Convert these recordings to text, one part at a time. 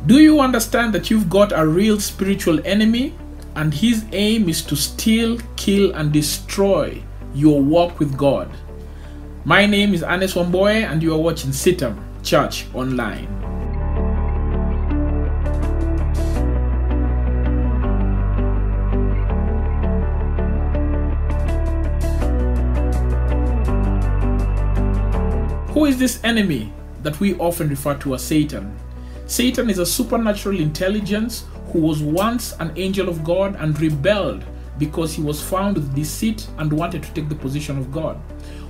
Do you understand that you've got a real spiritual enemy, and his aim is to steal, kill, and destroy your walk with God? My name is Ernest Wamboye, and you are watching CITAM Church Online. Who is this enemy that we often refer to as Satan? Satan is a supernatural intelligence who was once an angel of God and rebelled because he was found with deceit and wanted to take the position of God.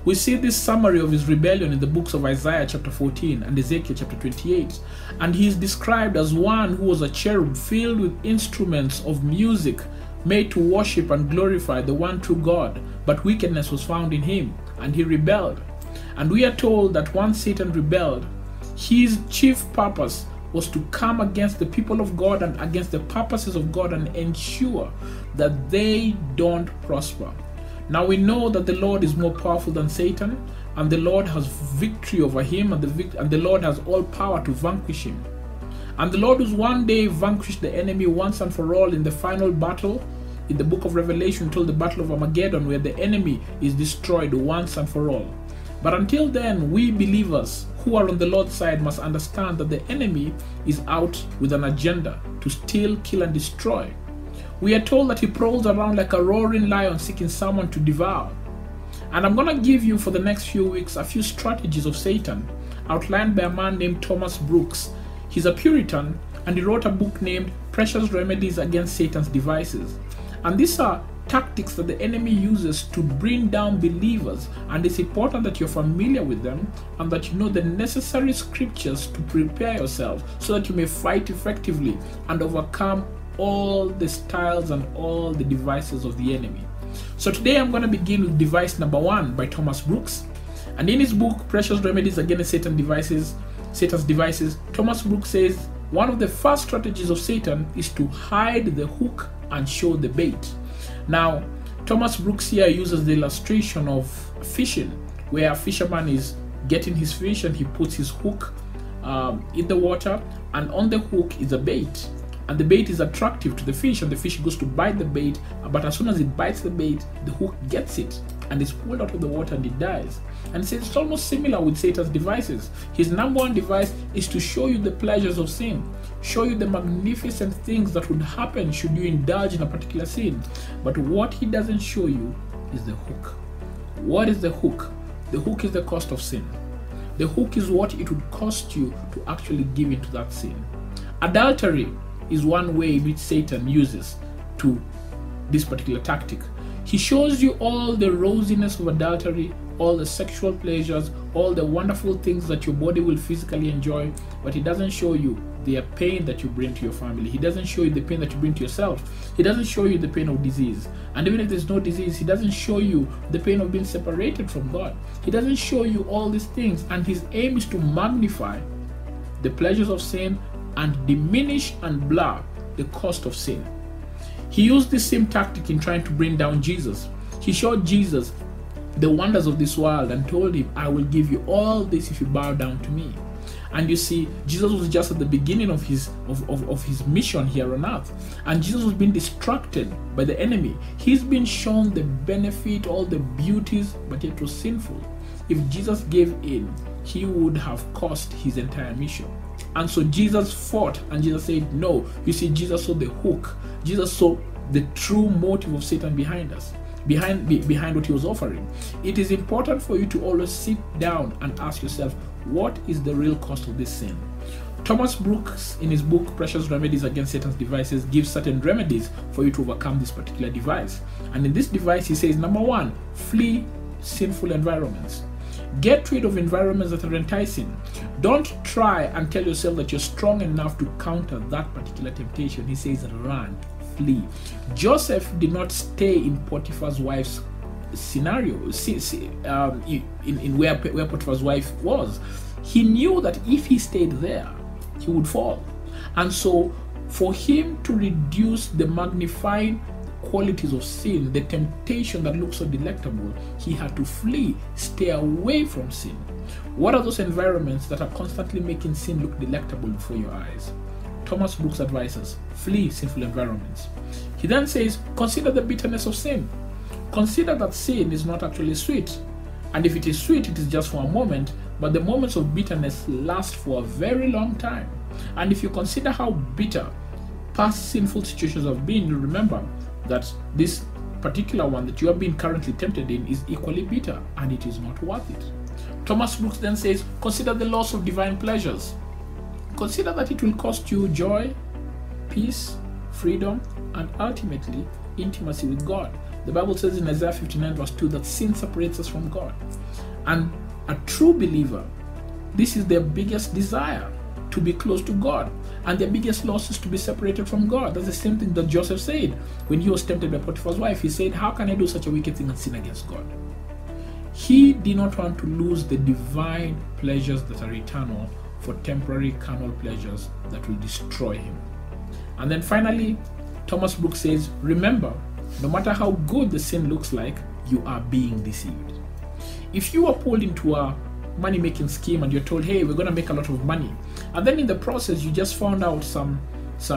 We see this summary of his rebellion in the books of Isaiah chapter 14 and Ezekiel chapter 28. And he is described as one who was a cherub filled with instruments of music made to worship and glorify the one true God. But wickedness was found in him, and he rebelled. And we are told that once Satan rebelled, his chief purpose was to come against the people of God and against the purposes of God and ensure that they don't prosper. Now we know that the Lord is more powerful than Satan, and the Lord has victory over him, and the Lord has all power to vanquish him. And the Lord will one day vanquish the enemy once and for all in the final battle in the book of Revelation, called the Battle of Armageddon, where the enemy is destroyed once and for all. But until then, we believers who are on the Lord's side must understand that the enemy is out with an agenda to steal, kill, and destroy. We are told that he prowls around like a roaring lion seeking someone to devour. And I'm going to give you for the next few weeks a few strategies of Satan outlined by a man named Thomas Brooks. He's a Puritan, and he wrote a book named Precious Remedies Against Satan's Devices. And these are tactics that the enemy uses to bring down believers, and it's important that you're familiar with them and that you know the necessary scriptures to prepare yourself so that you may fight effectively and overcome all the styles and all the devices of the enemy. So today I'm going to begin with device number 1 by Thomas Brooks. And in his book Precious Remedies Against Satan's Devices, Thomas Brooks says one of the first strategies of Satan is to hide the hook and show the bait. Now, Thomas Brooks here uses the illustration of fishing, where a fisherman is getting his fish and he puts his hook in the water, and on the hook is a bait. And the bait is attractive to the fish, and the fish goes to bite the bait, but as soon as it bites the bait, the hook gets it and is pulled out of the water and it dies. And so it's almost similar with Satan's devices. His number one device is to show you the pleasures of sin, show you the magnificent things that would happen should you indulge in a particular sin. But what he doesn't show you is the hook. What is the hook? The hook is the cost of sin. The hook is what it would cost you to actually give into that sin. Adultery is one way in which Satan uses to this particular tactic. He shows you all the rosiness of adultery, all the sexual pleasures, all the wonderful things that your body will physically enjoy, but he doesn't show you the pain that you bring to your family. He doesn't show you the pain that you bring to yourself. He doesn't show you the pain of disease. And even if there's no disease, he doesn't show you the pain of being separated from God. He doesn't show you all these things, and his aim is to magnify the pleasures of sin and diminish and blur the cost of sin. He used this same tactic in trying to bring down Jesus. He showed Jesus the wonders of this world and told him, I will give you all this if you bow down to me. And you see, Jesus was just at the beginning of his mission here on earth, and Jesus was being distracted by the enemy. He's been shown the benefit, all the beauties, but yet was sinful. If Jesus gave in, he would have cost his entire mission. And so Jesus fought, and Jesus said no. You see, Jesus saw the hook. Jesus saw the true motive of Satan behind what he was offering. It is important for you to always sit down and ask yourself, what is the real cost of this sin? Thomas Brooks, in his book Precious Remedies Against Satan's Devices, gives certain remedies for you to overcome this particular device. And in this device, he says, number 1, flee sinful environments. Get rid of environments that are enticing. Don't try and tell yourself that you're strong enough to counter that particular temptation. He says, run, flee. Joseph did not stay in Potiphar's wife's scenario, in where Potiphar's wife was. He knew that if he stayed there, he would fall. And so for him to reduce the magnifying qualities of sin, the temptation that looks so delectable, he had to flee, stay away from sin. What are those environments that are constantly making sin look delectable before your eyes? Thomas Brooks advises, flee sinful environments. He then says, consider the bitterness of sin. Consider that sin is not actually sweet. And if it is sweet, it is just for a moment, but the moments of bitterness last for a very long time. And if you consider how bitter past sinful situations have been, you remember that this particular one that you have been currently tempted in is equally bitter, and it is not worth it. Thomas Brooks then says, consider the loss of divine pleasures. Consider that it will cost you joy, peace, freedom, and ultimately intimacy with God. The Bible says in Isaiah 59 verse 2 that sin separates us from God. And a true believer, this is their biggest desire, to be close to God. And their biggest loss is to be separated from God. That's the same thing that Joseph said when he was tempted by Potiphar's wife. He said, how can I do such a wicked thing and sin against God? He did not want to lose the divine pleasures that are eternal for temporary carnal pleasures that will destroy him. And then finally, Thomas Brooks says, remember, no matter how good the sin looks like, you are being deceived. If you are pulled into a money-making scheme and you're told, hey, we're going to make a lot of money, and then in the process you just found out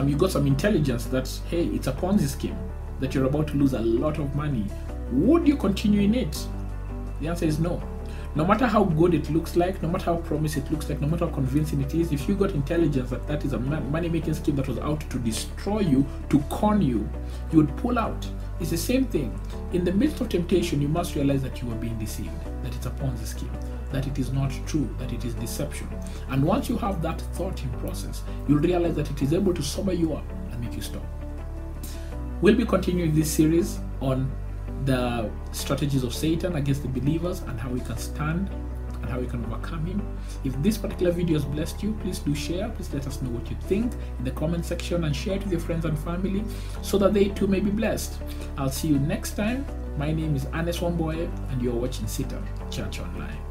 you got some intelligence that, hey, it's a Ponzi scheme, that you're about to lose a lot of money, would you continue in it? The answer is no. No matter how good it looks like, no matter how promising it looks like, no matter how convincing it is, if you got intelligence that that is a money-making scheme that was out to destroy you, to con you, you would pull out. It's the same thing. In the midst of temptation, you must realize that you are being deceived, that it's a Ponzi scheme, that it is not true, that it is deception. And once you have that thought in process, you'll realize that it is able to sober you up and make you stop. We'll be continuing this series on the strategies of Satan against the believers and how we can stand and how we can overcome him. If this particular video has blessed you, please do share. Please let us know what you think in the comment section and share it with your friends and family so that they too may be blessed. I'll see you next time. My name is Ernest Wamboye and you're watching CITAM Church Online.